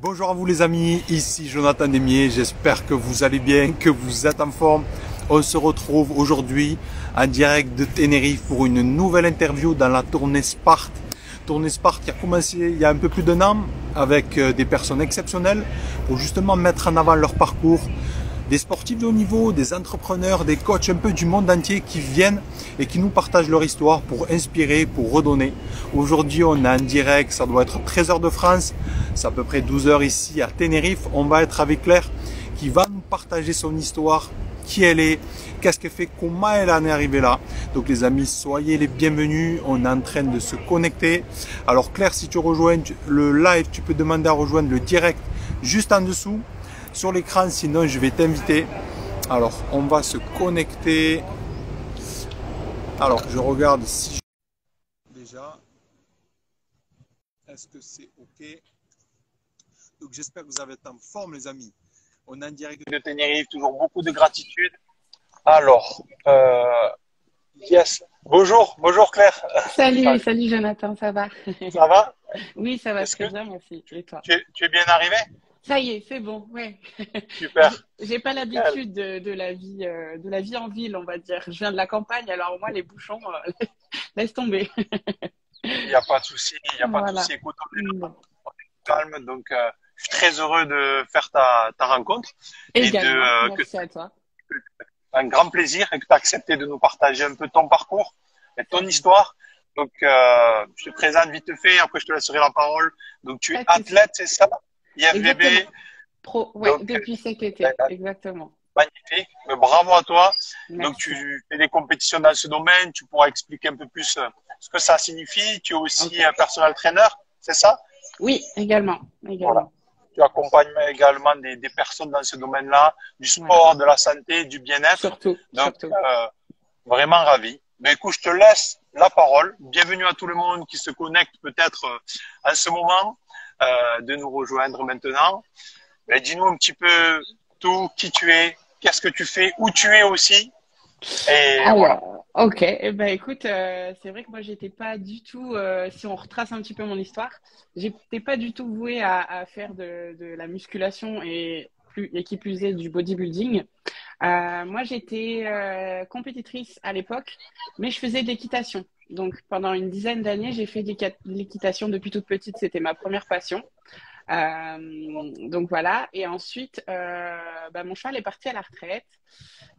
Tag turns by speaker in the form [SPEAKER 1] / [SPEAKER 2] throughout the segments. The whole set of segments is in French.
[SPEAKER 1] Bonjour à vous les amis, ici Jonathan Demier, j'espère que vous allez bien, que vous êtes en forme. On se retrouve aujourd'hui en direct de Tenerife pour une nouvelle interview dans la tournée Sparte. Tournée Sparte qui a commencé il y a un peu plus d'un an avec des personnes exceptionnelles pour justement mettre en avant leur parcours. Des sportifs de haut niveau, des entrepreneurs, des coachs un peu du monde entier qui viennent et qui nous partagent leur histoire pour inspirer, pour redonner. Aujourd'hui, on est en direct, ça doit être 13 h de France, c'est à peu près 12 h ici à Tenerife. On va être avec Claire qui va nous partager son histoire, qui elle est, qu'est-ce qu'elle fait, comment elle en est arrivée là. Donc les amis, soyez les bienvenus, on est en train de se connecter. Alors Claire, si tu rejoins le live, tu peux demander à rejoindre le direct juste en dessous sur l'écran, sinon je vais t'inviter. Alors on va se connecter. Alors je regarde si déjà est-ce que c'est ok. Donc j'espère que vous avez été en forme les amis. On est en direct de Tenerife, toujours beaucoup de gratitude. Alors yes, bonjour Claire.
[SPEAKER 2] Salut Jonathan, ça va?
[SPEAKER 1] Ça va?
[SPEAKER 2] Oui, ça va
[SPEAKER 1] Est-ce que
[SPEAKER 2] très bien, merci. Et toi?
[SPEAKER 1] tu es bien arrivé?
[SPEAKER 2] Ça y est, c'est bon, ouais.
[SPEAKER 1] Super.
[SPEAKER 2] J'ai pas l'habitude de la vie en ville, on va dire. Je viens de la campagne, alors moi les bouchons, laisse tomber.
[SPEAKER 1] Il n'y a pas de souci, il n'y a pas de
[SPEAKER 2] Voilà.
[SPEAKER 1] souci. Écoute,
[SPEAKER 2] Bon.
[SPEAKER 1] on est calme, donc je suis très heureux de faire ta rencontre et
[SPEAKER 2] Également,
[SPEAKER 1] que
[SPEAKER 2] merci à toi.
[SPEAKER 1] un grand plaisir et que tu as accepté de nous partager un peu ton parcours et ton histoire. Donc, je te présente vite fait, après je te laisserai la parole. Donc, tu es
[SPEAKER 2] Pas de souci.
[SPEAKER 1] athlète, c'est ça?
[SPEAKER 2] Exactement.
[SPEAKER 1] IFBB,
[SPEAKER 2] Pro, ouais,
[SPEAKER 1] donc
[SPEAKER 2] depuis cet été, exactement.
[SPEAKER 1] magnifique. Bravo à toi. Donc,
[SPEAKER 2] Merci.
[SPEAKER 1] tu fais des compétitions dans ce domaine. Tu pourras expliquer un peu plus ce que ça signifie. Tu es
[SPEAKER 2] Ok.
[SPEAKER 1] aussi un personal trainer, c'est ça?
[SPEAKER 2] Oui, également,
[SPEAKER 1] Voilà.
[SPEAKER 2] également.
[SPEAKER 1] Tu accompagnes également des personnes dans ce domaine-là, du
[SPEAKER 2] Voilà.
[SPEAKER 1] sport, de la santé, du bien-être.
[SPEAKER 2] Surtout,
[SPEAKER 1] Donc,
[SPEAKER 2] surtout.
[SPEAKER 1] vraiment ravi. Mais écoute, je te laisse la parole. Bienvenue à tout le monde qui se connecte peut-être en ce moment de nous rejoindre maintenant. Mais dis-nous un petit peu tout, qui tu es, qu'est-ce que tu fais, où tu es aussi. Et voilà.
[SPEAKER 2] Alors, ok. Eh ben, écoute, c'est vrai que moi, j'étais pas du tout, si on retrace un petit peu mon histoire, j'étais pas du tout vouée à faire de la musculation et qui plus est du bodybuilding. Moi, j'étais compétitrice à l'époque, mais je faisais de l'équitation. Donc, pendant une dizaine d'années, j'ai fait de l'équitation depuis toute petite. C'était ma première passion. Donc voilà. Et ensuite, mon cheval est parti à la retraite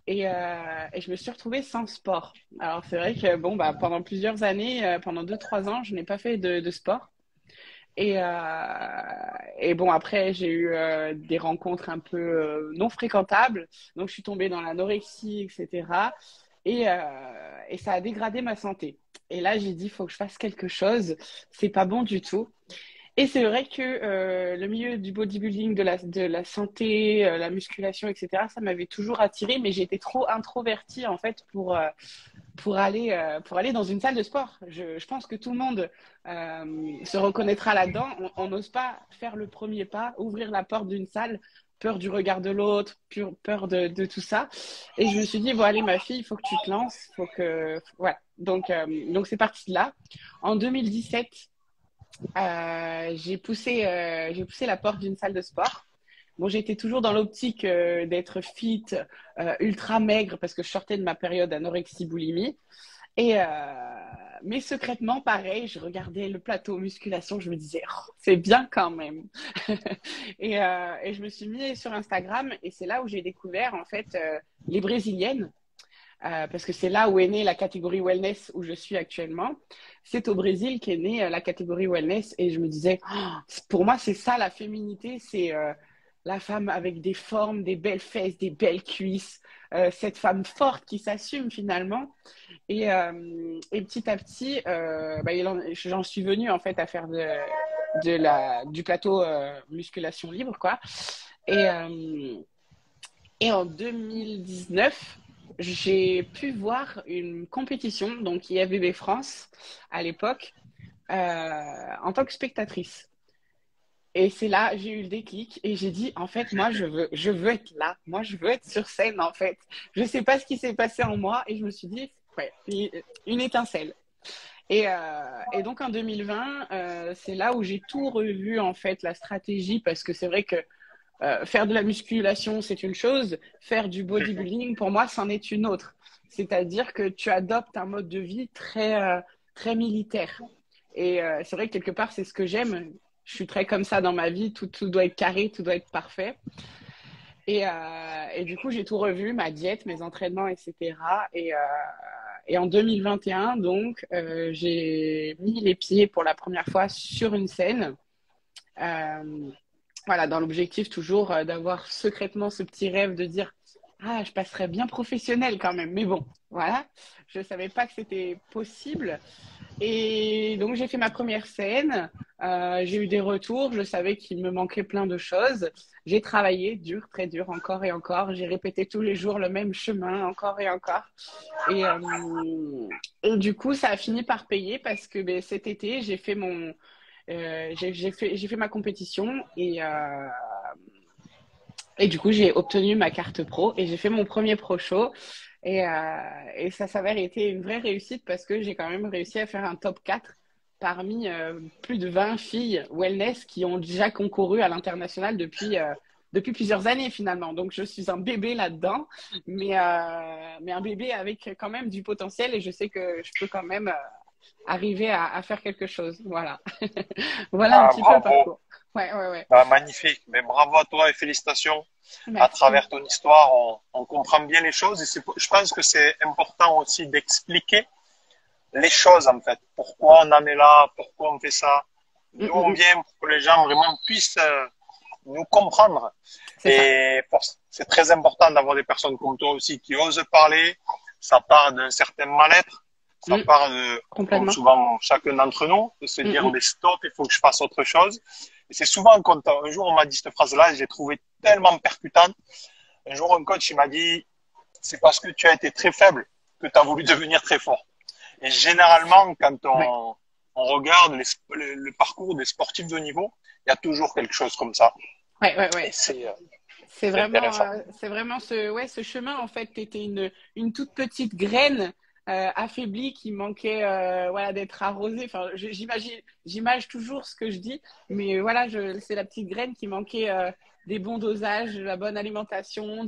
[SPEAKER 2] et je me suis retrouvée sans sport. Alors c'est vrai que bon, pendant plusieurs années, pendant 2, 3 ans, je n'ai pas fait de sport. Et bon, après, j'ai eu des rencontres un peu non fréquentables. Donc, je suis tombée dans l'anorexie, etc. Et ça a dégradé ma santé. Et là, j'ai dit, il faut que je fasse quelque chose. C'est pas bon du tout. Et c'est vrai que le milieu du bodybuilding, de la santé, la musculation, etc., ça m'avait toujours attirée, mais j'étais trop introvertie en fait pour aller dans une salle de sport. Je pense que tout le monde se reconnaîtra là-dedans. On n'ose pas faire le premier pas, ouvrir la porte d'une salle, peur du regard de l'autre, peur de tout ça. Et je me suis dit, bon, allez, ma fille, il faut que tu te lances, faut que. Voilà. Donc c'est parti de là. En 2017, j'ai poussé la porte d'une salle de sport. Bon, j'étais toujours dans l'optique d'être fit, ultra maigre, parce que je sortais de ma période anorexie-boulimie. Et, euh, mais secrètement, pareil, je regardais le plateau musculation, je me disais, oh, c'est bien quand même. Et je me suis mis sur Instagram et c'est là où j'ai découvert en fait les Brésiliennes. Parce que c'est là où est née la catégorie wellness où je suis actuellement. C'est au Brésil qu'est née la catégorie wellness et je me disais, oh, pour moi, c'est ça la féminité, c'est la femme avec des formes, des belles fesses, des belles cuisses, cette femme forte qui s'assume finalement. Et petit à petit, j'en suis venue en fait à faire du plateau musculation libre, quoi. Et, euh, et en 2019, j'ai pu voir une compétition, donc IFBB France à l'époque, en tant que spectatrice. Et c'est là, j'ai eu le déclic et j'ai dit, en fait, moi, je veux être là. Moi, je veux être sur scène, en fait. Je ne sais pas ce qui s'est passé en moi et je me suis dit, ouais, une étincelle. Et donc en 2020, c'est là où j'ai tout revu en fait, la stratégie, parce que c'est vrai que faire de la musculation, c'est une chose, faire du bodybuilding, pour moi, c'en est une autre. C'est-à-dire que tu adoptes un mode de vie très militaire. Et c'est vrai que quelque part, c'est ce que j'aime. Je suis très comme ça dans ma vie, tout doit être carré, tout doit être parfait. Et du coup, j'ai tout revu, ma diète, mes entraînements, etc. Et en 2021, donc, j'ai mis les pieds pour la première fois sur une scène. Euh, voilà, dans l'objectif toujours d'avoir secrètement ce petit rêve de dire ah, je passerais bien professionnel quand même. Mais bon, voilà, je ne savais pas que c'était possible. Et donc, j'ai fait ma première scène. J'ai eu des retours. Je savais qu'il me manquait plein de choses. J'ai travaillé dur, très dur, encore et encore. J'ai répété tous les jours le même chemin, encore et encore. Et du coup, ça a fini par payer parce que ben, cet été, j'ai fait ma compétition et du coup, j'ai obtenu ma carte pro et j'ai fait mon premier pro show. Et ça s'avère été une vraie réussite parce que j'ai quand même réussi à faire un top 4 parmi plus de 20 filles wellness qui ont déjà concouru à l'international depuis plusieurs années finalement. Donc, je suis un bébé là-dedans, mais un bébé avec quand même du potentiel et je sais que je peux quand même arriver à faire quelque chose. Voilà. Voilà un
[SPEAKER 3] Ah,
[SPEAKER 2] petit peu le
[SPEAKER 3] bravo.
[SPEAKER 2] parcours. Ouais, ouais, ouais.
[SPEAKER 3] Ah, magnifique. Mais bravo à toi et félicitations. À
[SPEAKER 2] Merci.
[SPEAKER 3] travers ton histoire, on comprend bien les choses et je pense que c'est important aussi d'expliquer les choses en fait. Pourquoi on en est là, pourquoi on fait ça,
[SPEAKER 2] Mm,
[SPEAKER 3] d'où
[SPEAKER 2] mm,
[SPEAKER 3] on
[SPEAKER 2] mm.
[SPEAKER 3] vient pour que les gens vraiment puissent nous comprendre.
[SPEAKER 2] C'est ça.
[SPEAKER 3] Et c'est très important d'avoir des personnes comme toi aussi qui osent parler. Ça part d'un certain mal-être. Ça
[SPEAKER 2] Mm,
[SPEAKER 3] part de, comme
[SPEAKER 2] complètement.
[SPEAKER 3] souvent chacun d'entre nous, de se
[SPEAKER 2] Mm,
[SPEAKER 3] dire,
[SPEAKER 2] mm.
[SPEAKER 3] mais stop, il faut que je fasse autre chose. Et c'est souvent quand un jour on m'a dit cette phrase-là, et je l'ai trouvée tellement percutante. Un jour, un coach, il m'a dit, c'est parce que tu as été très faible que tu as voulu devenir très fort. Et généralement, quand
[SPEAKER 2] Ouais,
[SPEAKER 3] on regarde le parcours des sportifs de haut niveau, il y a toujours quelque chose comme ça.
[SPEAKER 2] ouais, ouais,
[SPEAKER 3] Et
[SPEAKER 2] ouais.
[SPEAKER 3] c'est intéressant.
[SPEAKER 2] C'est vraiment ce chemin, en fait, tu étais une toute petite graine affaiblie qui manquait voilà, d'être arrosée. Enfin, j'imagine toujours ce que je dis, mais voilà, c'est la petite graine qui manquait des bons dosages, de la bonne alimentation,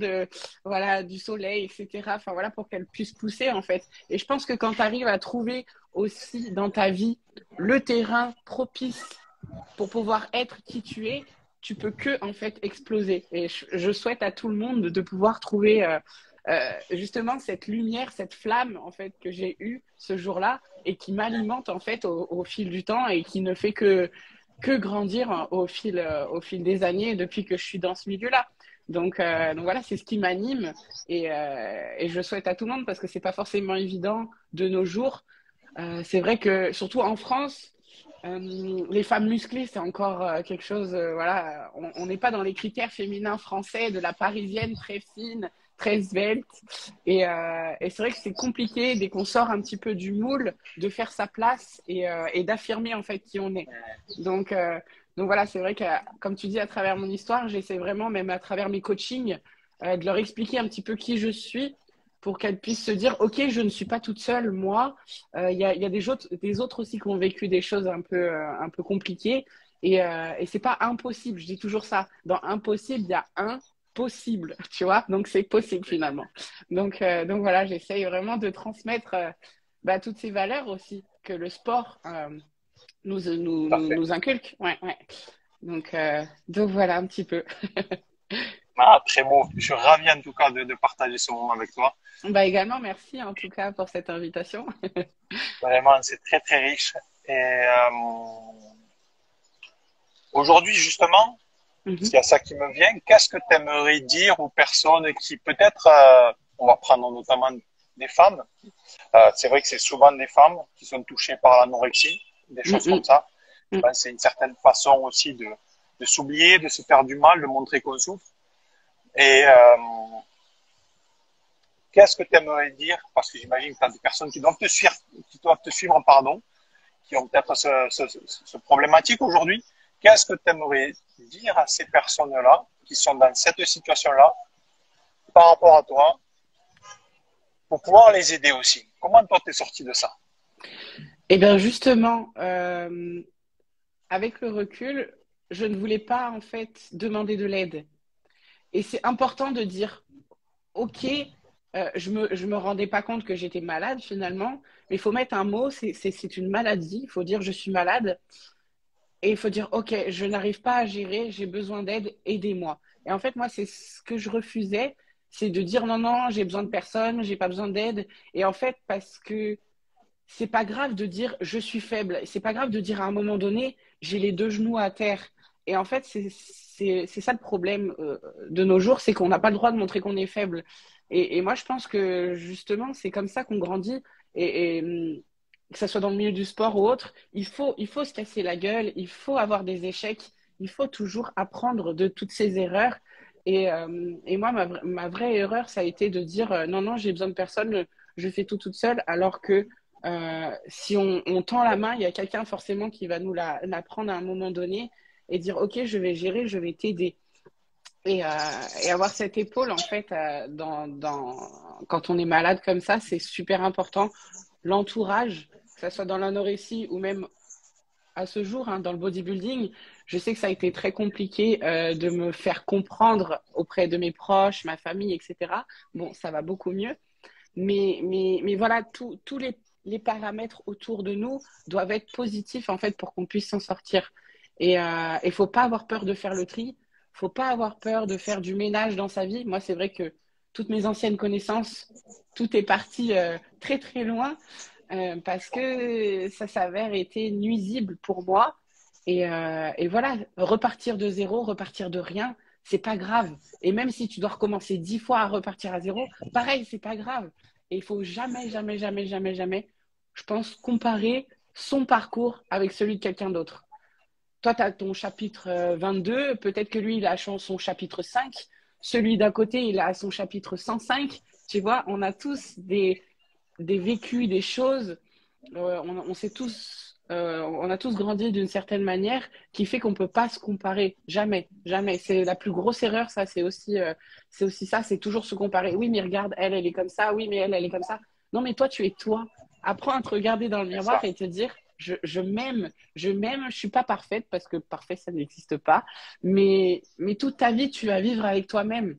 [SPEAKER 2] voilà, du soleil, etc. Enfin, voilà, pour qu'elle puisse pousser, en fait. Et je pense que quand tu arrives à trouver aussi dans ta vie le terrain propice pour pouvoir être qui tu peux que en fait exploser. Et je souhaite à tout le monde de pouvoir trouver justement cette lumière, cette flamme en fait que j'ai eue ce jour-là et qui m'alimente en fait au fil du temps et qui ne fait que grandir au fil des années depuis que je suis dans ce milieu-là. Donc voilà, c'est ce qui m'anime et je souhaite à tout le monde parce que c'est pas forcément évident de nos jours. C'est vrai que surtout en France, les femmes musclées, c'est encore quelque chose. Voilà, on n'est pas dans les critères féminins français de la parisienne très fine, très svelte. Et c'est vrai que c'est compliqué dès qu'on sort un petit peu du moule de faire sa place et d'affirmer en fait qui on est. Donc, euh, donc voilà, c'est vrai que comme tu dis, à travers mon histoire, j'essaie vraiment, même à travers mes coachings, de leur expliquer un petit peu qui je suis pour qu'elles puissent se dire, OK, je ne suis pas toute seule, moi. Il y a des autres aussi qui ont vécu des choses un peu compliquées. Et c'est pas impossible, je dis toujours ça. Dans impossible, il y a un possible, tu vois. Donc c'est possible finalement. Donc voilà, j'essaye vraiment de transmettre bah, toutes ces valeurs aussi que le sport
[SPEAKER 3] Parfait.
[SPEAKER 2] nous inculque. Ouais, ouais. Donc voilà un petit peu.
[SPEAKER 3] Ah, très beau. Je suis ravi en tout cas de partager ce moment avec toi.
[SPEAKER 2] Bah également, merci en tout cas pour cette invitation.
[SPEAKER 3] Vraiment, c'est très très riche. Et aujourd'hui, justement,
[SPEAKER 2] Mhm,
[SPEAKER 3] s'il y a ça qui me vient, qu'est-ce que tu aimerais dire aux personnes qui peut-être, on va prendre notamment des femmes, c'est vrai que c'est souvent des femmes qui sont touchées par l'anorexie, des choses comme
[SPEAKER 2] mhm,
[SPEAKER 3] ça. Je
[SPEAKER 2] mhm.
[SPEAKER 3] pense que c'est une certaine façon aussi de s'oublier, de se faire du mal, de montrer qu'on souffre. Et qu'est-ce que tu aimerais dire, parce que j'imagine que tu as des personnes qui doivent te suivre, pardon, qui ont peut-être ce problématique aujourd'hui. Qu'est-ce que tu aimerais dire à ces personnes-là qui sont dans cette situation-là par rapport à toi pour pouvoir les aider aussi? Comment toi t'es sorti de ça?
[SPEAKER 2] Et bien justement, avec le recul, je ne voulais pas en fait demander de l'aide. Et c'est important de dire, OK, je me rendais pas compte que j'étais malade finalement, mais il faut mettre un mot, c'est une maladie, il faut dire je suis malade. Et il faut dire, OK, je n'arrive pas à gérer, j'ai besoin d'aide, aidez-moi. Et en fait, moi, c'est ce que je refusais, c'est de dire non, non, j'ai besoin de personne, j'ai pas besoin d'aide. Et en fait, parce que c'est pas grave de dire je suis faible, c'est pas grave de dire à un moment donné, j'ai les deux genoux à terre. Et en fait, c'est ça le problème de nos jours, c'est qu'on n'a pas le droit de montrer qu'on est faible. Et moi, je pense que justement, c'est comme ça qu'on grandit. Et que ce soit dans le milieu du sport ou autre, il faut se casser la gueule, il faut avoir des échecs, il faut toujours apprendre de toutes ces erreurs. Et moi, ma vraie erreur, ça a été de dire non, non, j'ai besoin de personne, je fais tout toute seule, alors que si on tend la main, il y a quelqu'un forcément qui va nous la prendre à un moment donné et dire ok, je vais gérer, je vais t'aider. Et, euh, et avoir cette épaule, en fait, quand on est malade comme ça, c'est super important. L'entourage, que ce soit dans l'anorexie ou même à ce jour, hein, dans le bodybuilding, je sais que ça a été très compliqué de me faire comprendre auprès de mes proches, ma famille, etc. Bon, ça va beaucoup mieux. Mais voilà, tous les paramètres autour de nous doivent être positifs en fait pour qu'on puisse s'en sortir. Et il faut pas avoir peur de faire le tri. Faut pas avoir peur de faire du ménage dans sa vie. Moi, c'est vrai que toutes mes anciennes connaissances, tout est parti très très loin parce que ça s'avère été nuisible pour moi. Et voilà, repartir de zéro, repartir de rien, c'est pas grave. Et même si tu dois recommencer 10 fois à repartir à zéro, pareil, c'est pas grave. Et il faut jamais, jamais, jamais, jamais, jamais, je pense, comparer son parcours avec celui de quelqu'un d'autre. Toi, tu as ton chapitre 22, peut-être que lui, il a son chapitre 5. Celui d'un côté, il a son chapitre 105. Tu vois, on a tous des vécus, des choses. On sait tous, on a tous grandi d'une certaine manière qui fait qu'on ne peut pas se comparer. Jamais, jamais. C'est la plus grosse erreur, ça. C'est aussi ça, c'est toujours se comparer. Oui, mais regarde, elle est comme ça. Oui, mais elle est comme ça. Non, mais toi, tu es toi. Apprends à te regarder dans le
[SPEAKER 3] C'est
[SPEAKER 2] miroir
[SPEAKER 3] ça.
[SPEAKER 2] et te dire, je m'aime, je suis pas parfaite parce que parfait, ça n'existe pas. Mais toute ta vie, tu vas vivre avec toi-même.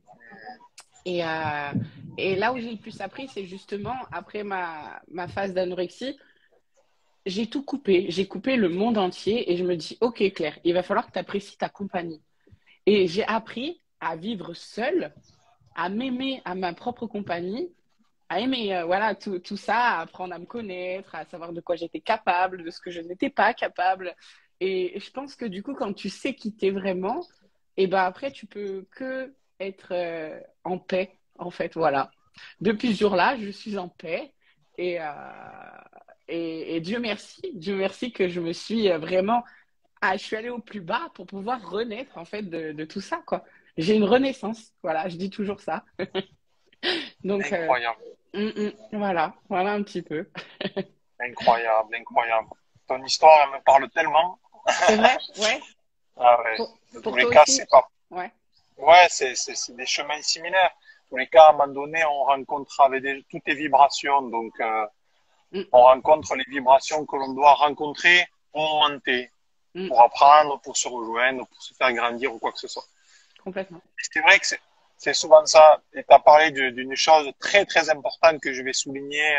[SPEAKER 2] Et, euh, et là où j'ai le plus appris, c'est justement après ma phase d'anorexie, j'ai tout coupé. J'ai coupé le monde entier et je me dis, OK, Claire, il va falloir que tu apprécies ta compagnie. Et j'ai appris à vivre seule, à m'aimer à ma propre compagnie, à aimer voilà, tout ça, à apprendre à me connaître, à savoir de quoi j'étais capable, de ce que je n'étais pas capable. Et je pense que du coup, quand tu sais qui t'es vraiment, et ben après, tu peux que être en paix, en fait, voilà. Depuis ce jour-là, je suis en paix et, euh, et Dieu merci que je me suis vraiment, je suis allée au plus bas pour pouvoir renaître en fait de tout ça, quoi. J'ai une renaissance, voilà, je dis toujours ça. Donc,
[SPEAKER 3] Incroyable,
[SPEAKER 2] voilà, voilà un petit peu.
[SPEAKER 3] incroyable, incroyable. Ton histoire, elle me parle tellement.
[SPEAKER 2] C'est vrai? Ouais.
[SPEAKER 3] Ah ouais. Dans tous
[SPEAKER 2] Pour
[SPEAKER 3] les
[SPEAKER 2] toi
[SPEAKER 3] cas,
[SPEAKER 2] aussi?
[SPEAKER 3] c'est pas.
[SPEAKER 2] Ouais.
[SPEAKER 3] Ouais, c'est des chemins similaires. Dans tous les cas, à un moment donné, on rencontre avec toutes les vibrations. Donc,
[SPEAKER 2] Mm,
[SPEAKER 3] on rencontre les vibrations que l'on doit rencontrer au moment T
[SPEAKER 2] mm,
[SPEAKER 3] pour apprendre, pour se rejoindre, pour se faire grandir ou quoi que ce soit.
[SPEAKER 2] complètement.
[SPEAKER 3] Et c'est vrai que c'est souvent ça. Et tu as parlé d'une chose très, très importante que je vais souligner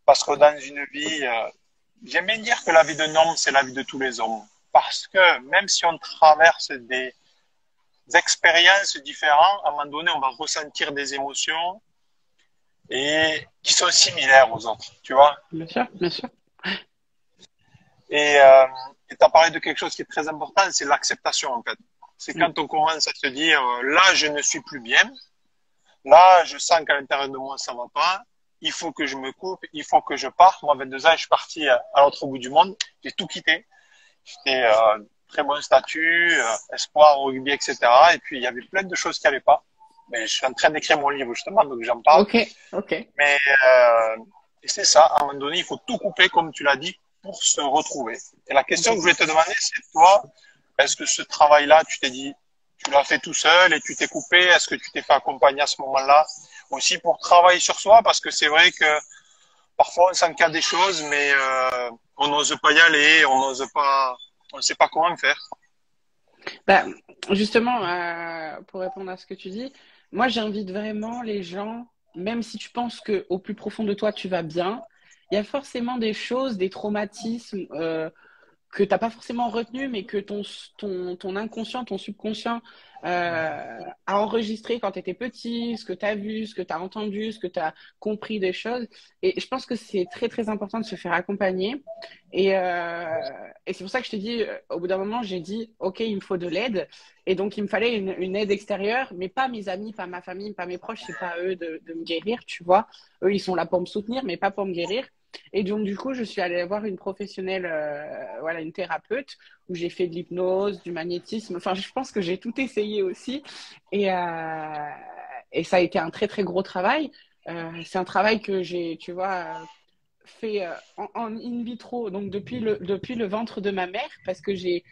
[SPEAKER 3] parce que dans une vie, j'aime bien dire que la vie d'un homme, c'est la vie de tous les hommes. Parce que même si on traverse des expériences différentes, à un moment donné, on va ressentir des émotions et qui sont similaires aux autres, tu vois.
[SPEAKER 2] Bien sûr, bien sûr.
[SPEAKER 3] Et tu as parlé de quelque chose qui est très important, c'est l'acceptation en fait. C'est
[SPEAKER 2] Mm,
[SPEAKER 3] quand on commence à se dire, là, je ne suis plus bien, là, je sens qu'à l'intérieur de moi, ça va pas, il faut que je me coupe, il faut que je parte. Moi, à 22 ans, je suis parti à l'autre bout du monde, j'ai tout quitté. J'étais très bon statut, espoir au rugby, etc. Et puis, il y avait plein de choses qui n'allaient pas. Mais je suis en train d'écrire mon livre justement, donc j'en parle.
[SPEAKER 2] ok, ok.
[SPEAKER 3] Mais et c'est ça, à un moment donné, il faut tout couper, comme tu l'as dit, pour se retrouver. Et la question que je voulais
[SPEAKER 2] Complètement.
[SPEAKER 3] te demander, c'est toi, est-ce que ce travail-là, tu t'es dit, tu l'as fait tout seul et tu t'es coupé? Est-ce que tu t'es fait accompagner à ce moment-là aussi pour travailler sur soi? Parce que c'est vrai que parfois on s'en des choses, mais on n'ose pas y aller, on ne sait pas comment faire.
[SPEAKER 2] Bah, justement, pour répondre à ce que tu dis, moi j'invite vraiment les gens, même si tu penses que au plus profond de toi tu vas bien, il y a forcément des choses, des traumatismes que tu n'as pas forcément retenu, mais que ton inconscient, ton subconscient a enregistré quand tu étais petit, ce que tu as vu, ce que tu as entendu, ce que tu as compris des choses. Et je pense que c'est très, très important de se faire accompagner. Et c'est pour ça que je t'ai dit, au bout d'un moment, j'ai dit, OK, il me faut de l'aide. Et donc, il me fallait une aide extérieure, mais pas mes amis, pas ma famille, pas mes proches. C'est pas à eux de me guérir, tu vois. Eux, ils sont là pour me soutenir, mais pas pour me guérir. Et donc, du coup, je suis allée voir une professionnelle, voilà, une thérapeute, où j'ai fait de l'hypnose, du magnétisme. Enfin, je pense que j'ai tout essayé aussi. Et ça a été un très, très gros travail. C'est un travail que j'ai, tu vois, fait en in vitro, donc depuis le ventre de ma mère, parce que j'ai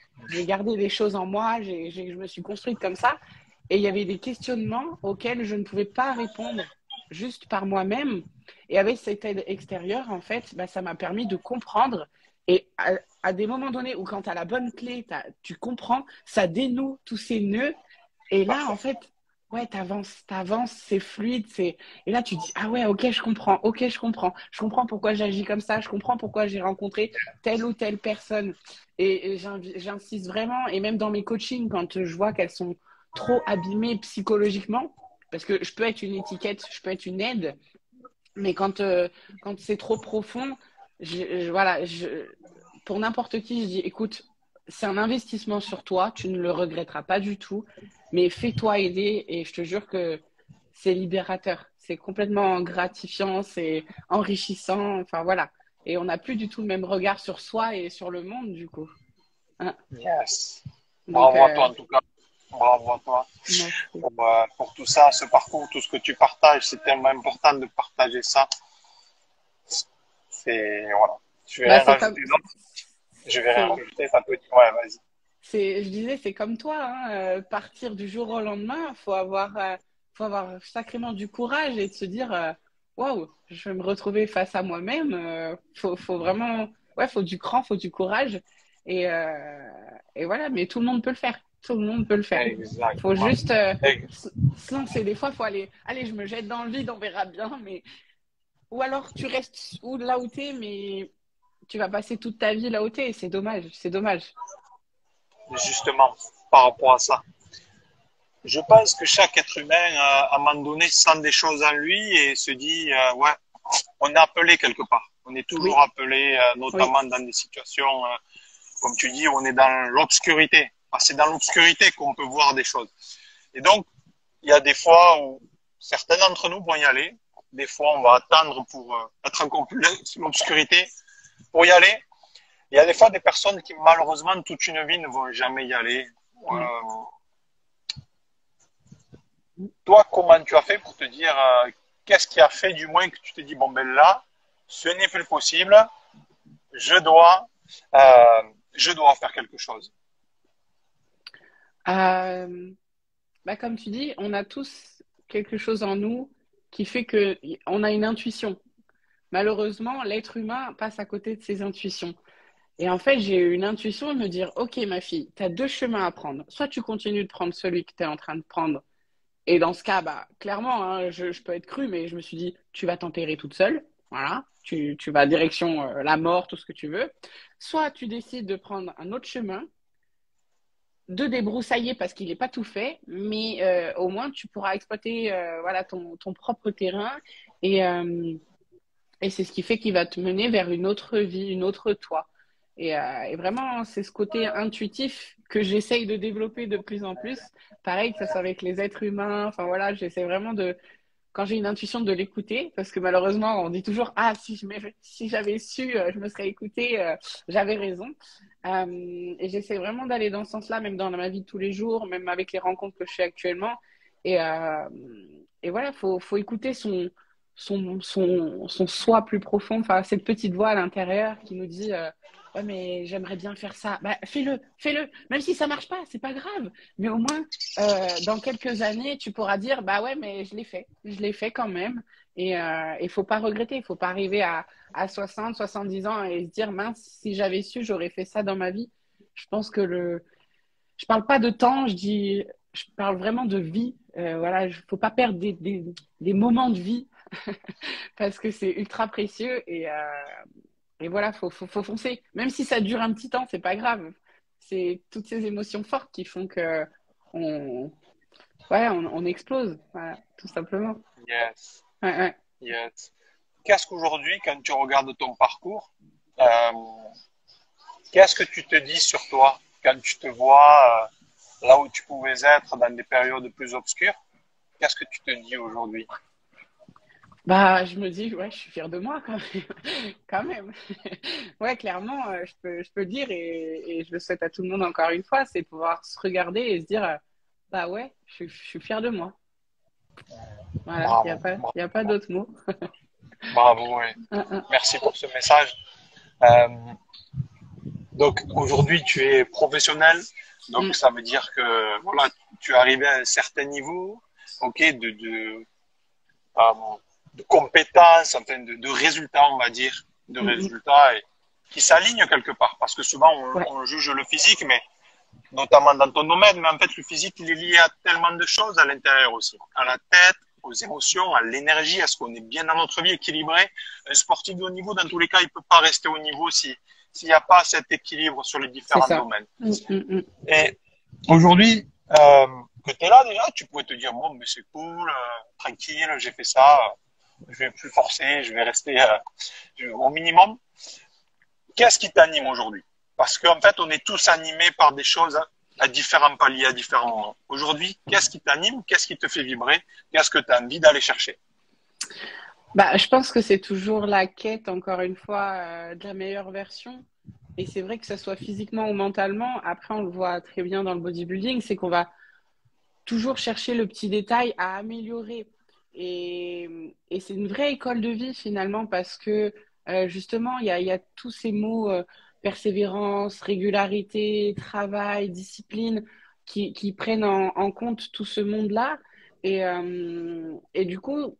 [SPEAKER 2] gardé les choses en moi, je me suis construite comme ça. Et il y avait des questionnements auxquels je ne pouvais pas répondre juste par moi-même. Et avec cette aide extérieure, en fait, bah, ça m'a permis de comprendre. Et à des moments donnés où quand tu as la bonne clé, tu comprends, ça dénoue tous ces nœuds. Et là, en fait, ouais, t'avances, c'est fluide. Et là, tu dis, ah ouais, ok, je comprends, ok, je comprends. Je comprends pourquoi j'agis comme ça, je comprends pourquoi j'ai rencontré telle ou telle personne. Et j'insiste vraiment, et même dans mes coachings, quand je vois qu'elles sont trop abîmées psychologiquement, parce que je peux être une étiquette, je peux être une aide, mais quand c'est trop profond, voilà, pour n'importe qui, je dis, écoute, c'est un investissement sur toi, tu ne le regretteras pas du tout, mais fais-toi aider et je te jure que c'est libérateur. C'est complètement gratifiant, c'est enrichissant, enfin voilà. Et on n'a plus du tout le même regard sur soi et sur le monde, du coup. Hein.
[SPEAKER 3] Yes.
[SPEAKER 2] Donc,
[SPEAKER 3] Bravo à toi en tout cas. Bravo à toi
[SPEAKER 2] merci.
[SPEAKER 3] pour tout ça, ce parcours, tout ce que tu partages. C'est tellement important de partager ça. C'est voilà. Je vais
[SPEAKER 2] Bah,
[SPEAKER 3] rien rajouter d'autre. Je vais rien
[SPEAKER 2] c'est,
[SPEAKER 3] rajouter. Ça peut dire ouais, vas-y.
[SPEAKER 2] je disais, c'est comme toi, hein, partir du jour au lendemain, faut avoir sacrément du courage et de se dire, waouh, je vais me retrouver face à moi-même. Faut vraiment, ouais, faut du cran, faut du courage. Et, euh, et voilà, mais tout le monde peut le faire. Tout le monde peut le faire. Faut
[SPEAKER 3] Exactement.
[SPEAKER 2] juste se lancer. Des fois, faut allez, je me jette dans le vide, on verra bien. Mais ou alors tu restes là où t'es, mais tu vas passer toute ta vie là où t'es. C'est dommage, c'est dommage.
[SPEAKER 3] Justement, par rapport à ça. Je pense que chaque être humain, à un moment donné, sent des choses en lui et se dit, ouais, on est appelé quelque part. On est toujours
[SPEAKER 2] Oui,
[SPEAKER 3] appelé,
[SPEAKER 2] oui.
[SPEAKER 3] notamment dans des situations, comme tu dis, où on est dans l'obscurité. Parce que c'est dans l'obscurité qu'on peut voir des choses. Et donc, il y a des fois où certains d'entre nous vont y aller. Des fois, on va attendre pour être encore plus dans l'obscurité pour y aller. Il y a des fois des personnes qui, malheureusement, toute une vie ne vont jamais y aller.
[SPEAKER 2] Mm.
[SPEAKER 3] Toi, comment tu as fait pour te dire qu'est-ce qui a fait du moins que tu te dis bon ben là, ce n'est plus possible, je dois, euh, je dois faire quelque chose.
[SPEAKER 2] Euh, Bah, comme tu dis, on a tous quelque chose en nous qui fait que on a une intuition. Malheureusement, l'être humain passe à côté de ses intuitions. Et en fait, j'ai eu une intuition de me dire, OK, ma fille, tu as deux chemins à prendre. Soit tu continues de prendre celui que tu es en train de prendre. Et dans ce cas, bah, clairement, hein, je peux être crue, mais je me suis dit, tu vas t'enterrer toute seule. Voilà. Tu vas direction la mort, tout ce que tu veux. Soit tu décides de prendre un autre chemin de débroussailler parce qu'il n'est pas tout fait, mais au moins tu pourras exploiter voilà, ton propre terrain et, euh, et c'est ce qui fait qu'il va te mener vers une autre vie, une autre toi. Et vraiment, c'est ce côté intuitif que j'essaye de développer de plus en plus. Pareil, que ça soit avec les êtres humains. Enfin voilà, j'essaie vraiment quand j'ai une intuition, de l'écouter, parce que malheureusement, on dit toujours, ah, si j'avais su, je me serais écoutée, j'avais raison. Et j'essaie vraiment d'aller dans ce sens-là, même dans ma vie de tous les jours, même avec les rencontres que je fais actuellement. Et, euh, et voilà, faut écouter son soi plus profond, enfin, cette petite voix à l'intérieur qui nous dit, ouais, mais j'aimerais bien faire ça. Bah, fais-le. Même si ça marche pas, c'est pas grave. Mais au moins, dans quelques années, tu pourras dire, bah ouais, mais je l'ai fait quand même. Et il faut pas regretter, il faut pas arriver à 60, 70 ans et se dire, mince, si j'avais su, j'aurais fait ça dans ma vie. Je pense que je parle pas de temps, je parle vraiment de vie. Voilà, il faut pas perdre des moments de vie parce que c'est ultra précieux et voilà, faut foncer. Même si ça dure un petit temps, c'est pas grave. C'est toutes ces émotions fortes qui font que on, on explose, voilà, tout simplement.
[SPEAKER 3] Yes,
[SPEAKER 2] Ouais, ouais.
[SPEAKER 3] yes. Qu'est-ce qu'aujourd'hui, quand tu regardes ton parcours, euh, qu'est-ce que tu te dis sur toi quand tu te vois là où tu pouvais être dans des périodes plus obscures? Qu'est-ce que tu te dis aujourd'hui?
[SPEAKER 2] Bah, je me dis, ouais, je suis fière de moi quand même. Quand même. Ouais, clairement, je peux le dire et je le souhaite à tout le monde encore une fois, c'est pouvoir se regarder et se dire, bah ouais, je suis fière de moi. Voilà,
[SPEAKER 3] Bravo,
[SPEAKER 2] il y a pas d'autre mot.
[SPEAKER 3] bravo, oui.
[SPEAKER 2] Hein, hein.
[SPEAKER 3] Merci pour ce message. Euh, donc aujourd'hui, tu es professionnel,
[SPEAKER 2] Mm,
[SPEAKER 3] donc ça veut dire que voilà, tu es arrivé à un certain niveau, ok, euh, de compétences, enfin de résultats, on va dire, de
[SPEAKER 2] mm, mm.
[SPEAKER 3] résultats et, qui s'alignent quelque part. Parce que souvent,
[SPEAKER 2] Ouais,
[SPEAKER 3] on juge le physique, mais notamment dans ton domaine, mais en fait, le physique, il est lié à tellement de choses à l'intérieur aussi, à la tête, aux émotions, à l'énergie, à ce qu'on est bien dans notre vie équilibré. Un sportif de haut niveau, dans tous les cas, il peut pas rester au niveau s'il n'y a pas cet équilibre sur les
[SPEAKER 2] c'est
[SPEAKER 3] différents
[SPEAKER 2] ça.
[SPEAKER 3] domaines.
[SPEAKER 2] Mm, mm, mm.
[SPEAKER 3] Et aujourd'hui, que tu es là déjà, tu pourrais te dire, bon, mais c'est cool, tranquille, j'ai fait ça, je vais plus forcer, je vais rester au minimum. Qu'est-ce qui t'anime aujourd'hui? Parce qu'en fait, on est tous animés par des choses à différents paliers, à différents moments. Aujourd'hui, qu'est-ce qui t'anime? Qu'est-ce qui te fait vibrer? Qu'est-ce que tu as envie d'aller chercher?
[SPEAKER 2] Bah, je pense que c'est toujours la quête, encore une fois, de la meilleure version. Et c'est vrai que ce soit physiquement ou mentalement, après, on le voit très bien dans le bodybuilding, c'est qu'on va toujours chercher le petit détail à améliorer. Et c'est une vraie école de vie finalement parce que justement, il y a tous ces mots persévérance, régularité, travail, discipline qui prennent en compte tout ce monde-là. Et du coup,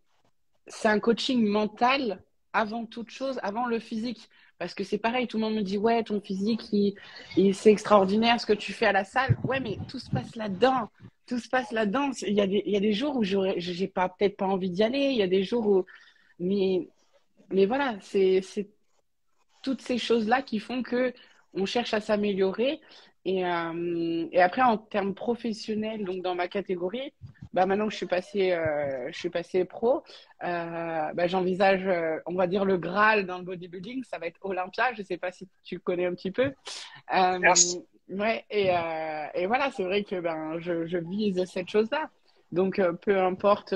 [SPEAKER 2] c'est un coaching mental avant toute chose, avant le physique. Parce que c'est pareil, tout le monde me dit, ouais, ton physique, c'est extraordinaire ce que tu fais à la salle. Ouais, mais tout se passe là-dedans. Tout se passe là-dedans. Il y a des jours où j'ai pas, peut-être pas envie d'y aller. Il y a des jours où. Mais, mais voilà, c'est toutes ces choses-là qui font que on cherche à s'améliorer. Et après, en termes professionnels, donc dans ma catégorie, bah maintenant que je suis passée pro, bah j'envisage, on va dire, le Graal dans le bodybuilding, ça va être Olympia. Je sais pas si tu connais un petit peu.
[SPEAKER 3] Merci.
[SPEAKER 2] Ouais, et voilà, c'est vrai que ben, je vise cette chose-là. Donc, peu importe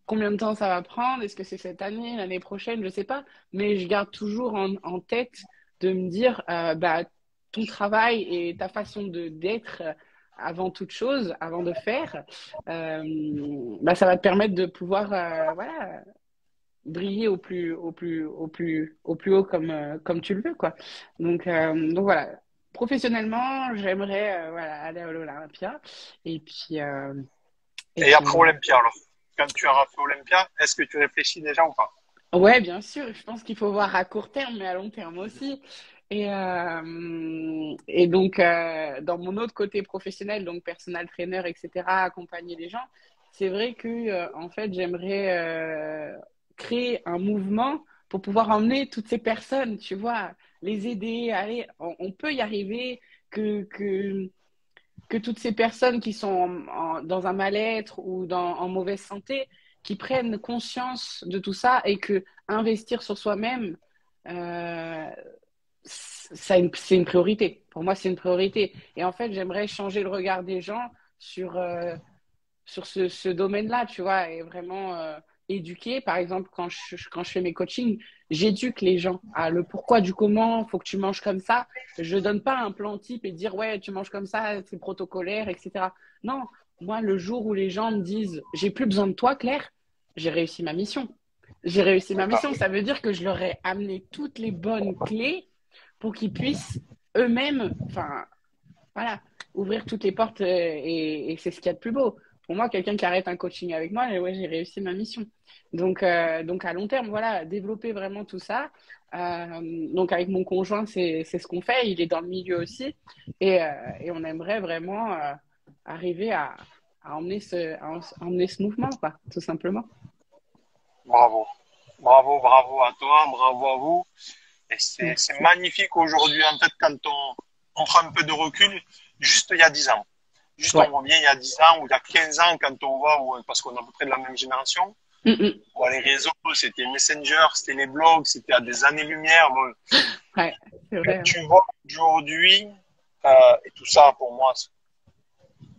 [SPEAKER 2] combien de temps ça va prendre, est-ce que c'est cette année, l'année prochaine, je sais pas, mais je garde toujours en tête de me dire, bah, ton travail et ta façon de d'être avant toute chose, avant de faire, bah, ça va te permettre de pouvoir, voilà, briller au plus haut comme tu le veux, quoi. Donc voilà. Professionnellement, j'aimerais voilà, aller à l'Olympia. Et puis, euh, et
[SPEAKER 3] Et
[SPEAKER 2] puis
[SPEAKER 3] après Olympia, alors, quand tu auras fait Olympia, est-ce que tu réfléchis déjà ou pas?
[SPEAKER 2] ouais, bien sûr. Je pense qu'il faut voir à court terme, mais à long terme aussi. Et donc, dans mon autre côté professionnel, donc personal trainer, etc., accompagner les gens, c'est vrai que, en fait, j'aimerais créer un mouvement pour pouvoir emmener toutes ces personnes, tu vois, les aider, aller, on peut y arriver, que toutes ces personnes qui sont dans un mal-être ou en mauvaise santé, qui prennent conscience de tout ça et que investir sur soi-même, euh, c'est une priorité. Pour moi, c'est une priorité. Et en fait, j'aimerais changer le regard des gens sur, sur ce domaine-là, tu vois, et vraiment éduquer. Par exemple, quand je fais mes coachings, j'éduque les gens à le pourquoi du comment, faut que tu manges comme ça. Je donne pas un plan type et dire, ouais, tu manges comme ça, c'est protocolaire, etc. Non, moi, le jour où les gens me disent, j'ai plus besoin de toi, Claire, j'ai réussi ma mission. J'ai réussi ma mission. Ça veut dire que je leur ai amené toutes les bonnes clés pour qu'ils puissent eux-mêmes, enfin, voilà, ouvrir toutes les portes et c'est ce qu'il y a de plus beau. pour moi, quelqu'un qui arrête un coaching avec moi, ouais, j'ai réussi ma mission. Donc à long terme, voilà, développer vraiment tout ça. Donc avec mon conjoint, c'est ce qu'on fait. Il est dans le milieu aussi. Et on aimerait vraiment arriver à emmener à emmener ce mouvement, quoi, tout simplement.
[SPEAKER 3] Bravo. Bravo, bravo à toi, bravo à vous. Et c'est
[SPEAKER 2] Merci.
[SPEAKER 3] magnifique aujourd'hui, en fait, quand on prend un peu de recul, juste il y a 10 ans. Juste
[SPEAKER 2] Ouais.
[SPEAKER 3] on revient il y a 10 ans ou il y a 15 ans quand on voit, parce qu'on est à peu près de la même génération,
[SPEAKER 2] Mm, mm.
[SPEAKER 3] bon, les réseaux, c'était Messenger, c'était les blogs, c'était à des années-lumière. Bon,
[SPEAKER 2] Ouais, c'est
[SPEAKER 3] quand
[SPEAKER 2] vrai, hein.
[SPEAKER 3] tu vois aujourd'hui, et tout ça pour moi,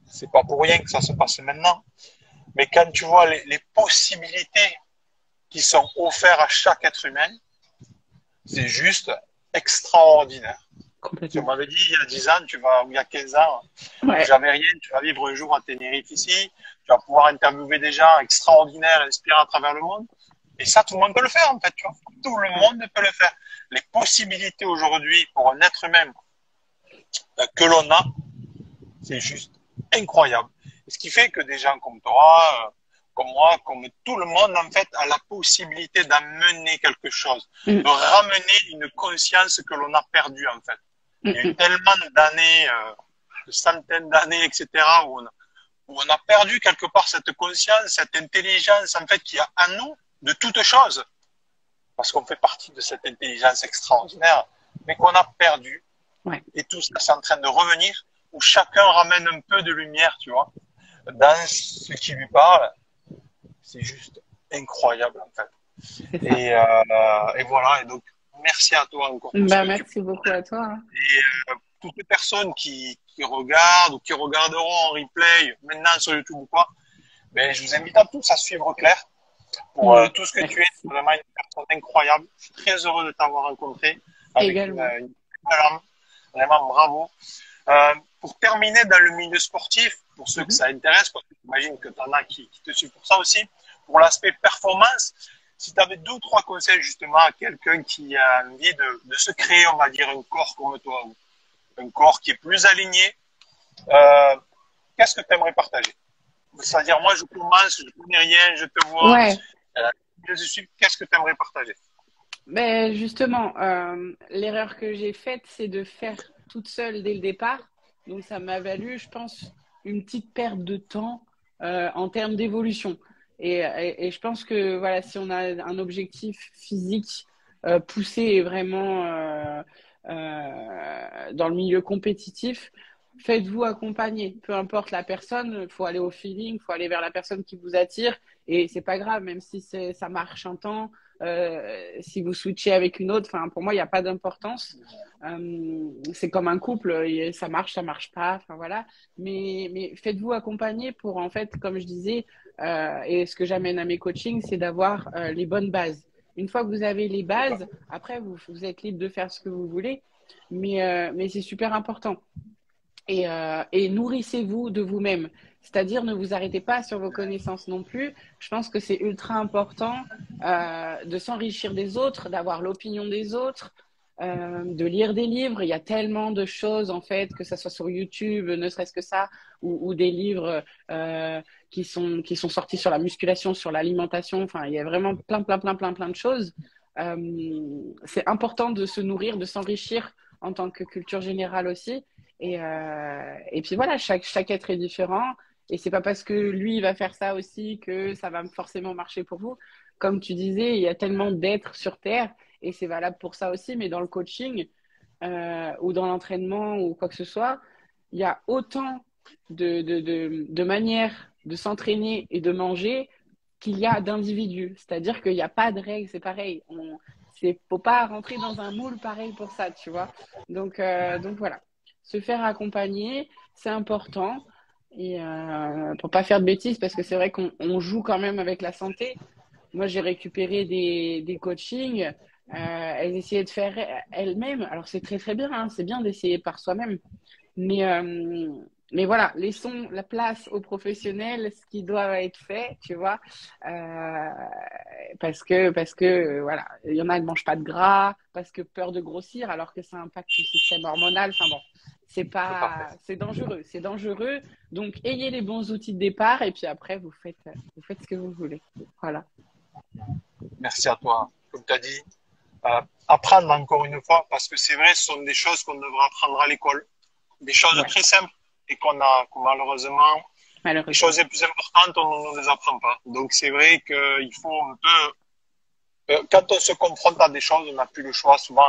[SPEAKER 3] c'est pas pour rien que ça se passe maintenant, mais quand tu vois les possibilités qui sont offertes à chaque être humain, c'est juste extraordinaire. Si on
[SPEAKER 2] Complètement.
[SPEAKER 3] m'avait dit il y a 10 ans, ou il y a 15 ans,
[SPEAKER 2] Ouais,
[SPEAKER 3] j'avais rien, tu vas vivre un jour à Tenerife ici, tu vas pouvoir interviewer des gens extraordinaires, inspirants à travers le monde. Et ça, tout le monde peut le faire, en fait, tu vois. Tout le
[SPEAKER 2] ouais,
[SPEAKER 3] monde peut le faire. Les possibilités aujourd'hui pour un être humain que l'on a, c'est juste incroyable. Et ce qui fait que des gens comme toi, comme moi, comme tout le monde, en fait, a la possibilité d'amener quelque chose,
[SPEAKER 2] mm,
[SPEAKER 3] de ramener une conscience que l'on a perdue, en fait.
[SPEAKER 2] mm,
[SPEAKER 3] Il y a eu
[SPEAKER 2] mm.
[SPEAKER 3] tellement d'années, de centaines d'années, etc., où on a perdu quelque part cette conscience, cette intelligence, en fait, qui a à nous de toutes choses, parce qu'on fait partie de cette intelligence extraordinaire, mais qu'on a perdu.
[SPEAKER 2] Ouais,
[SPEAKER 3] Et tout ça, c'est en train de revenir, où chacun ramène un peu de lumière, tu vois, dans ce qui lui parle. C'est juste incroyable, en fait.
[SPEAKER 2] c'est ça.
[SPEAKER 3] Et voilà, et donc, merci à toi encore pour ce
[SPEAKER 2] Bah,
[SPEAKER 3] que tu
[SPEAKER 2] merci beaucoup à toi, hein.
[SPEAKER 3] et toutes les personnes qui regardent ou qui regarderont en replay maintenant sur YouTube ou quoi, ben, je vous invite à tous à suivre Claire pour tout ce que tu es.
[SPEAKER 2] Merci.
[SPEAKER 3] Vraiment une personne incroyable. Je suis très heureux de t'avoir rencontré avec
[SPEAKER 2] Également.
[SPEAKER 3] une belle âme. Vraiment bravo. Pour terminer dans le milieu sportif, pour ceux que
[SPEAKER 2] Mhm.
[SPEAKER 3] ça intéresse, parce que j'imagine que tu en as qui te suivent pour ça aussi, pour l'aspect performance, si tu avais deux ou trois conseils justement à quelqu'un qui a envie de se créer, on va dire, un corps comme toi, un corps qui est plus aligné, euh, qu'est-ce que tu aimerais partager? C'est-à-dire, moi, je commence, je connais rien, je te vois,
[SPEAKER 2] Ouais,
[SPEAKER 3] euh, je suis, qu'est-ce que tu aimerais partager?
[SPEAKER 2] mais justement, l'erreur que j'ai faite, c'est de faire toute seule dès le départ. Donc, ça m'a valu, je pense, une petite perte de temps en termes d'évolution. Et je pense que voilà, si on a un objectif physique poussé et vraiment dans le milieu compétitif, faites-vous accompagner. Peu importe la personne, il faut aller au feeling, il faut aller vers la personne qui vous attire. Et c'est pas grave, même si ça marche un temps. Si vous switchez avec une autre, enfin, pour moi, il n'y a pas d'importance. C'est comme un couple, ça marche pas, enfin voilà. Mais faites-vous accompagner pour, en fait, comme je disais, et ce que j'amène à mes coachings, c'est d'avoir les bonnes bases. Une fois que vous avez les bases, après, vous êtes libre de faire ce que vous voulez, mais c'est super important. Et nourrissez-vous de vous-même. C'est-à-dire, ne vous arrêtez pas sur vos connaissances non plus. Je pense que c'est ultra important de s'enrichir des autres, d'avoir l'opinion des autres, de lire des livres. Il y a tellement de choses, en fait, que ce soit sur YouTube, ne serait-ce que ça, ou des livres qui sont sortis sur la musculation, sur l'alimentation. Enfin, il y a vraiment plein de choses. C'est important de se nourrir, de s'enrichir en tant que culture générale aussi. Et puis voilà, chaque être est différent. Et c'est pas parce que lui il va faire ça aussi que ça va forcément marcher pour vous. Comme tu disais, il y a tellement d'êtres sur Terre et c'est valable pour ça aussi. Mais dans le coaching ou dans l'entraînement ou quoi que ce soit, il y a autant de manières de s'entraîner et de manger qu'il y a d'individus. C'est-à-dire qu'il n'y a pas de règles, c'est pareil. Faut pas rentrer dans un moule pareil pour ça, tu vois. Donc voilà, se faire accompagner, c'est important. Et pour pas faire de bêtises, parce que c'est vrai qu'on joue quand même avec la santé. Moi, j'ai récupéré des coachings. Elles essayaient de faire elles-mêmes. Alors, c'est très, très bien. Hein, c'est bien d'essayer par soi-même. Mais, euh, mais voilà, laissons la place aux professionnels, ce qui doit être fait, tu vois. Euh, parce que voilà, il y en a qui ne mangent pas de gras, parce que peur de grossir, alors que ça impacte le système hormonal. Enfin bon,
[SPEAKER 3] Tout à fait.
[SPEAKER 2] c'est dangereux, c'est dangereux. Donc, ayez les bons outils de départ et puis après, vous faites ce que vous voulez. Voilà.
[SPEAKER 3] Merci à toi. Comme tu as dit, apprendre encore une fois, parce que c'est vrai, ce sont des choses qu'on devrait apprendre à l'école, des choses
[SPEAKER 2] Ouais,
[SPEAKER 3] très simples et que malheureusement, les
[SPEAKER 2] malheureusement.
[SPEAKER 3] choses les plus importantes, on ne les apprend pas. Donc c'est vrai qu'il faut un peu, quand on se confronte à des choses, on n'a plus le choix souvent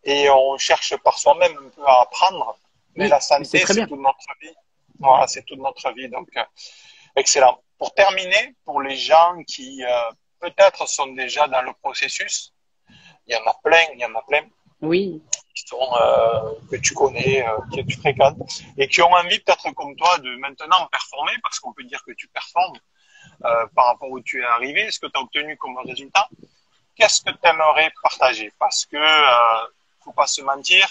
[SPEAKER 3] et on cherche par soi-même un peu à apprendre. Mais
[SPEAKER 2] Oui,
[SPEAKER 3] la
[SPEAKER 2] mais c'est
[SPEAKER 3] santé,
[SPEAKER 2] très
[SPEAKER 3] c'est
[SPEAKER 2] bien.
[SPEAKER 3] toute notre vie. Voilà, c'est toute notre vie. Donc, excellent. Pour terminer, pour les gens qui peut-être sont déjà dans le processus, il y en a plein, il y en a plein
[SPEAKER 2] Oui,
[SPEAKER 3] qui sont, que tu connais, que tu fréquentes, et qui ont envie peut-être comme toi de maintenant performer, parce qu'on peut dire que tu performes par rapport où tu es arrivé, ce que tu as obtenu comme résultat. Qu'est-ce que tu aimerais partager? Parce que, faut pas se mentir,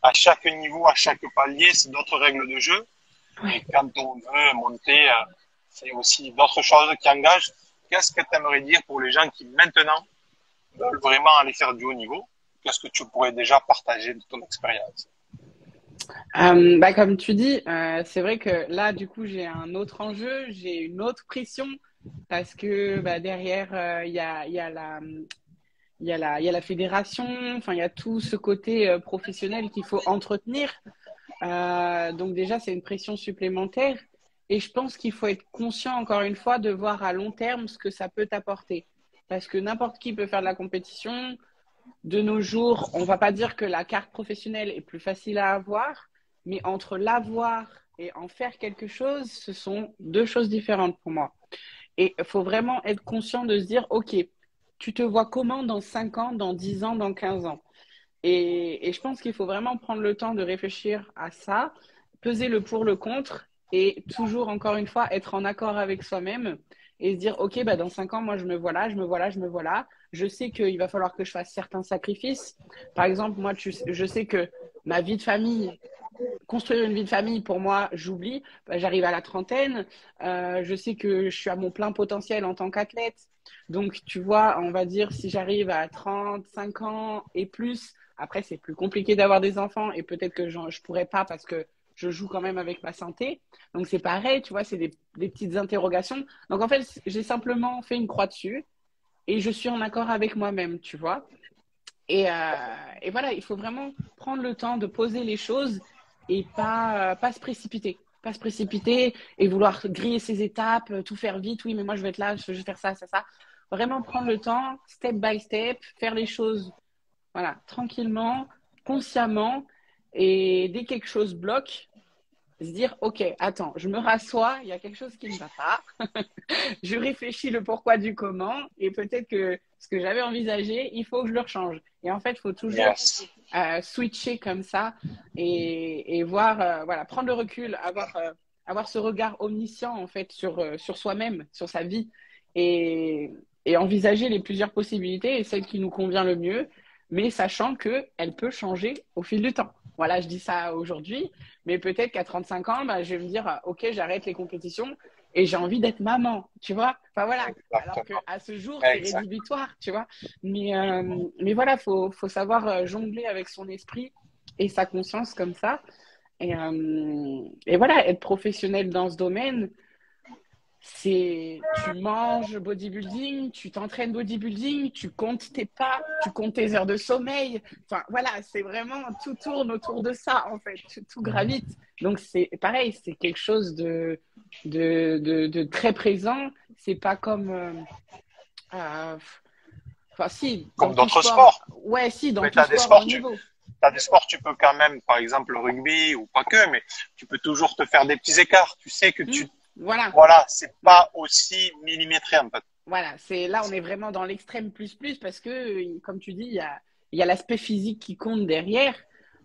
[SPEAKER 3] à chaque niveau, à chaque palier, c'est d'autres règles de jeu. Et
[SPEAKER 2] ouais.
[SPEAKER 3] quand on veut monter, c'est aussi d'autres choses qui engagent. Qu'est-ce que tu aimerais dire pour les gens qui maintenant veulent vraiment aller faire du haut niveau? Qu'est-ce que tu pourrais déjà partager de ton expérience?
[SPEAKER 2] Bah, comme tu dis, c'est vrai que là, du coup, j'ai un autre enjeu, j'ai une autre pression parce que bah, derrière, il y a la fédération, enfin, il y a tout ce côté professionnel qu'il faut entretenir. Donc déjà, c'est une pression supplémentaire. Et je pense qu'il faut être conscient, encore une fois, de voir à long terme ce que ça peut t'apporter. Parce que n'importe qui peut faire de la compétition. De nos jours, on ne va pas dire que la carte professionnelle est plus facile à avoir, mais entre l'avoir et en faire quelque chose, ce sont deux choses différentes pour moi. Et il faut vraiment être conscient de se dire, OK, tu te vois comment dans 5 ans, dans 10 ans, dans 15 ans? Et je pense qu'il faut vraiment prendre le temps de réfléchir à ça, peser le pour, le contre, et toujours, encore une fois, être en accord avec soi-même et se dire, OK, bah, dans 5 ans, moi, je me vois là, je me vois là, je me vois là. Je sais qu'il va falloir que je fasse certains sacrifices. Par exemple, moi, je sais que ma vie de famille, construire une vie de famille, pour moi, j'oublie. Bah, j'arrive à la trentaine. Je sais que je suis à mon plein potentiel en tant qu'athlète. Donc, tu vois, on va dire, si j'arrive à 35 ans et plus, après, c'est plus compliqué d'avoir des enfants et peut-être que je pourrais pas parce que je joue quand même avec ma santé. Donc, c'est pareil, tu vois, c'est des petites interrogations. Donc, en fait, j'ai simplement fait une croix dessus et je suis en accord avec moi-même, tu vois. Et voilà, il faut vraiment prendre le temps de poser les choses et pas se précipiter. Pas se précipiter et vouloir griller ses étapes, tout faire vite. Oui, mais moi, je vais être là, je vais faire ça, ça, ça. Vraiment prendre le temps, step by step, faire les choses, voilà, tranquillement, consciemment. Et dès que quelque chose bloque, se dire, OK, attends, je me rassois, il y a quelque chose qui ne va pas. Je réfléchis le pourquoi du comment et peut-être que ce que j'avais envisagé, il faut que je le rechange. Et en fait, il faut toujours
[SPEAKER 3] Yes.
[SPEAKER 2] switcher comme ça et voir, voilà, prendre le recul, avoir ce regard omniscient en fait sur soi-même, sur sa vie et, et envisager les plusieurs possibilités et celle qui nous convient le mieux, mais sachant qu'elle peut changer au fil du temps. Voilà, je dis ça aujourd'hui, mais peut-être qu'à 35 ans, bah, je vais me dire, OK, j'arrête les compétitions et j'ai envie d'être maman, tu vois. Enfin voilà, alors
[SPEAKER 3] Exactement.
[SPEAKER 2] qu'à ce jour, c'est
[SPEAKER 3] Exact.
[SPEAKER 2] rédhibitoire, tu vois. Mais voilà, faut savoir jongler avec son esprit et sa conscience comme ça. Et voilà, être professionnel dans ce domaine, c'est tu manges bodybuilding, tu t'entraînes bodybuilding, tu comptes tes pas, tu comptes tes heures de sommeil. Enfin voilà, c'est vraiment tout tourne autour de ça en fait, tout gravite. Donc c'est pareil, c'est quelque chose de très présent. C'est pas comme euh, enfin si dans
[SPEAKER 3] Comme
[SPEAKER 2] tout
[SPEAKER 3] d'autres
[SPEAKER 2] sport,
[SPEAKER 3] sports.
[SPEAKER 2] ouais si dans
[SPEAKER 3] Mais
[SPEAKER 2] tout sport haut niveau.
[SPEAKER 3] t'as des sports, tu peux quand même, par exemple le rugby ou pas que, mais tu peux toujours te faire des petits écarts. Tu sais que
[SPEAKER 2] Hmm, voilà,
[SPEAKER 3] voilà, c'est
[SPEAKER 2] voilà.
[SPEAKER 3] pas aussi millimétré en fait.
[SPEAKER 2] Voilà, c'est là on est vraiment dans l'extrême plus plus parce que comme tu dis, il y a l'aspect physique qui compte derrière.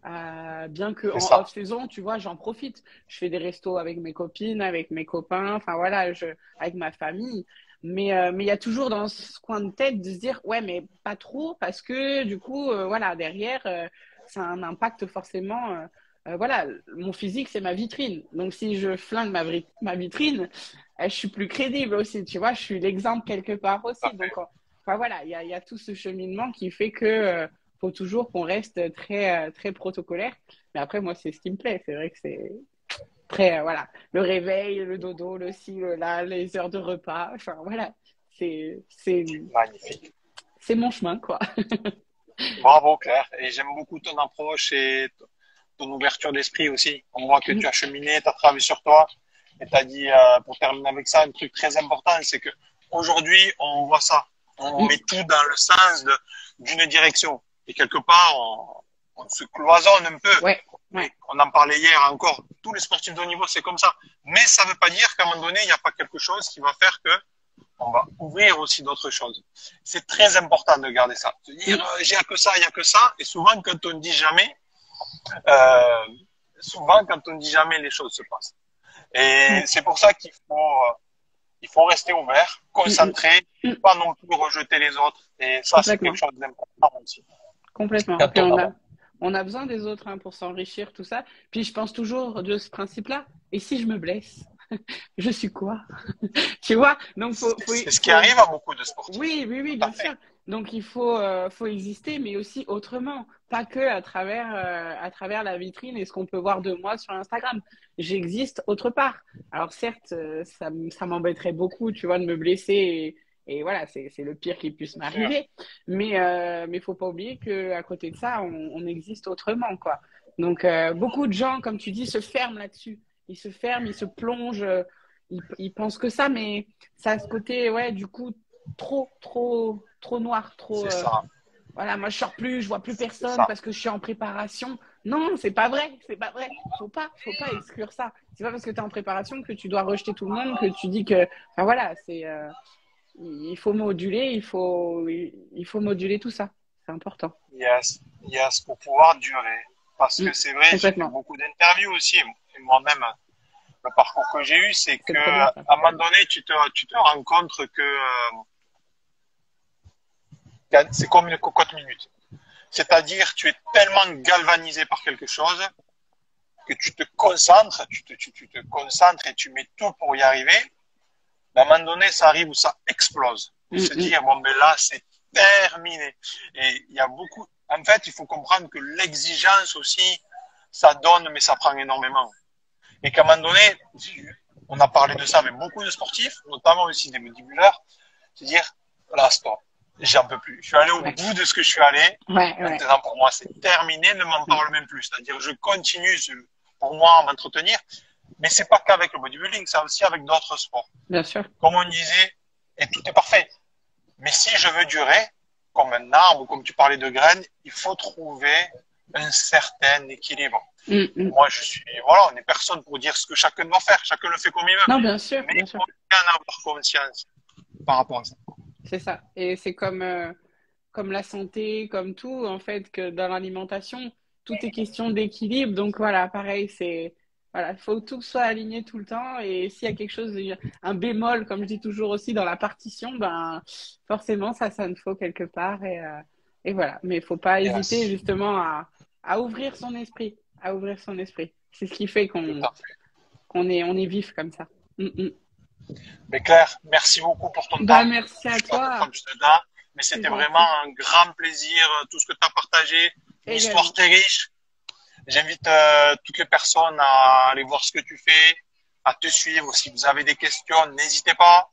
[SPEAKER 2] Bien que
[SPEAKER 3] C'est
[SPEAKER 2] en
[SPEAKER 3] ça.
[SPEAKER 2] off saison, tu vois, j'en profite. Je fais des restos avec mes copines, avec mes copains, enfin voilà, avec ma famille. Mais il y a toujours dans ce coin de tête de se dire ouais, mais pas trop parce que du coup, voilà, derrière, ça a un impact forcément. Voilà, mon physique c'est ma vitrine. Donc si je flingue ma vitrine, je suis plus crédible aussi, tu vois, je suis l'exemple quelque part
[SPEAKER 3] Tout à
[SPEAKER 2] aussi. Donc,
[SPEAKER 3] fait.
[SPEAKER 2] enfin voilà, il y a tout ce cheminement qui fait que faut toujours qu'on reste très protocolaire. Mais après, moi, c'est ce qui me plaît. C'est vrai que c'est très, voilà, le réveil, le dodo, le ci, le là, les heures de repas. Enfin, voilà,
[SPEAKER 3] Magnifique.
[SPEAKER 2] c'est mon chemin, quoi.
[SPEAKER 3] Bravo, Claire. Et j'aime beaucoup ton approche et ton ouverture d'esprit aussi. On voit que tu as cheminé, tu as travaillé sur toi. Et tu as dit, pour terminer avec ça, un truc très important, c'est que aujourd'hui, on voit ça. On met tout dans le sens d'une direction. Et quelque part, on se cloisonne un peu.
[SPEAKER 2] Ouais.
[SPEAKER 3] On en parlait hier encore. Tous les sportifs de haut niveau, c'est comme ça. Mais ça ne veut pas dire qu'à un moment donné, il n'y a pas quelque chose qui va faire que on va ouvrir aussi d'autres choses. C'est très important de garder ça. De dire, j'ai que ça, il n'y a que ça. Et souvent, quand on ne dit jamais, les choses se passent. Et c'est pour ça qu'il faut rester ouvert, concentré, pas non plus rejeter les autres. Et ça, c'est quelque chose d'important aussi.
[SPEAKER 2] Complètement. Puis on a besoin des autres, hein, pour s'enrichir, tout ça. Puis je pense toujours de ce principe-là. Et si je me blesse, je suis quoi? Tu vois? Donc
[SPEAKER 3] c'est ce qui arrive à beaucoup de sportifs.
[SPEAKER 2] Oui, bien sûr. Donc il faut exister, mais aussi autrement, pas que à travers la vitrine et ce qu'on peut voir de moi sur Instagram. J'existe autre part. Alors certes, ça m'embêterait beaucoup, tu vois, de me blesser et voilà, c'est le pire qui puisse m'arriver. Mais faut pas oublier que à côté de ça, on existe autrement, quoi. Donc beaucoup de gens, comme tu dis, se ferment là-dessus. Ils se ferment, ils se plongent, ils pensent que ça, mais ça a ce côté, ouais, du coup, trop noir, trop.
[SPEAKER 3] C'est ça.
[SPEAKER 2] Voilà, moi je sors plus, je vois plus personne parce que je suis en préparation. Non, c'est pas vrai. Faut pas exclure ça. C'est pas parce que tu es en préparation que tu dois rejeter tout le monde, que tu dis que. Enfin voilà, il faut moduler, il faut moduler tout ça. C'est important.
[SPEAKER 3] Yes, pour pouvoir durer. Parce que c'est vrai, j'ai fait beaucoup d'interviews aussi. Et moi-même, le parcours que j'ai eu, c'est que à un moment donné, tu te rends compte que c'est comme une cocotte minute. C'est-à-dire, tu es tellement galvanisé par quelque chose que tu te concentres, tu te concentres et tu mets tout pour y arriver. À un moment donné, ça arrive où ça explose. On se dit, bon, ben là, c'est terminé. Et il y a beaucoup. En fait, il faut comprendre que l'exigence aussi, ça donne, mais ça prend énormément. Et qu'à un moment donné, on a parlé de ça avec beaucoup de sportifs, notamment aussi des bodybuilders, c'est dire, là, stop. J'en peux plus. Je suis allé au bout de ce que je suis allé. Maintenant, pour moi, c'est terminé. Ne m'en parle même plus. C'est-à-dire, je continue pour moi à m'entretenir. Mais c'est pas qu'avec le bodybuilding, c'est aussi avec d'autres sports.
[SPEAKER 2] Bien sûr.
[SPEAKER 3] Comme on disait, et tout est parfait. Mais si je veux durer, comme un arbre ou comme tu parlais de graines, il faut trouver un certain équilibre. Moi, on n'est personne pour dire ce que chacun doit faire. Chacun le fait comme il veut.
[SPEAKER 2] Non, bien sûr.
[SPEAKER 3] Mais il faut bien avoir conscience par rapport à ça.
[SPEAKER 2] C'est ça. Et c'est comme la santé, comme tout, en fait, que dans l'alimentation, tout est question d'équilibre. Donc voilà, pareil, il faut que tout soit aligné tout le temps. Et s'il y a quelque chose, un bémol, comme je dis toujours aussi dans la partition, ben forcément, ça sonne faux quelque part. Et voilà. Mais il faut pas hésiter justement à ouvrir son esprit. C'est ce qui fait qu'on est vif comme ça.
[SPEAKER 3] Mais Claire, merci beaucoup pour ton temps.
[SPEAKER 2] Merci à toi.
[SPEAKER 3] Mais c'était vraiment un grand plaisir, tout ce que tu as partagé. L'histoire très riche. J'invite toutes les personnes à aller voir ce que tu fais, à te suivre. Si vous avez des questions, n'hésitez pas.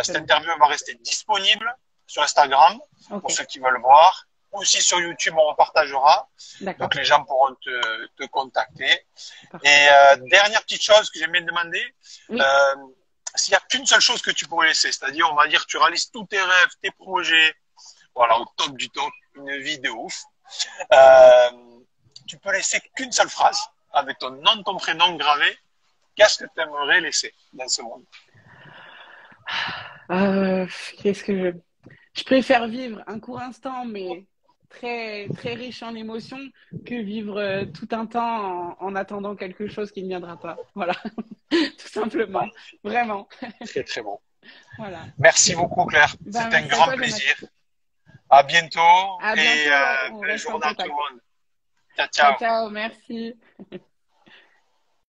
[SPEAKER 3] Cette interview va rester disponible sur Instagram pour ceux qui veulent voir. Aussi sur YouTube, on repartagera. Donc les gens pourront te contacter. Et dernière petite chose que j'aimais demander, s'il n'y a qu'une seule chose que tu pourrais laisser, c'est-à-dire, on va dire, tu réalises tous tes rêves, tes projets, voilà, au top du top, une vie de ouf. Tu peux laisser qu'une seule phrase avec ton nom, ton prénom gravé. Qu'est-ce que tu aimerais laisser dans ce monde?
[SPEAKER 2] Je préfère vivre un court instant, mais très, très riche en émotions, que vivre tout un temps en attendant quelque chose qui ne viendra pas. Voilà, tout simplement. Vraiment.
[SPEAKER 3] Très, très bon.
[SPEAKER 2] Voilà.
[SPEAKER 3] Merci beaucoup, Claire. C'était un grand plaisir. À bientôt. Et belle journée à tout le monde. Ciao, ciao.
[SPEAKER 2] Ciao, merci.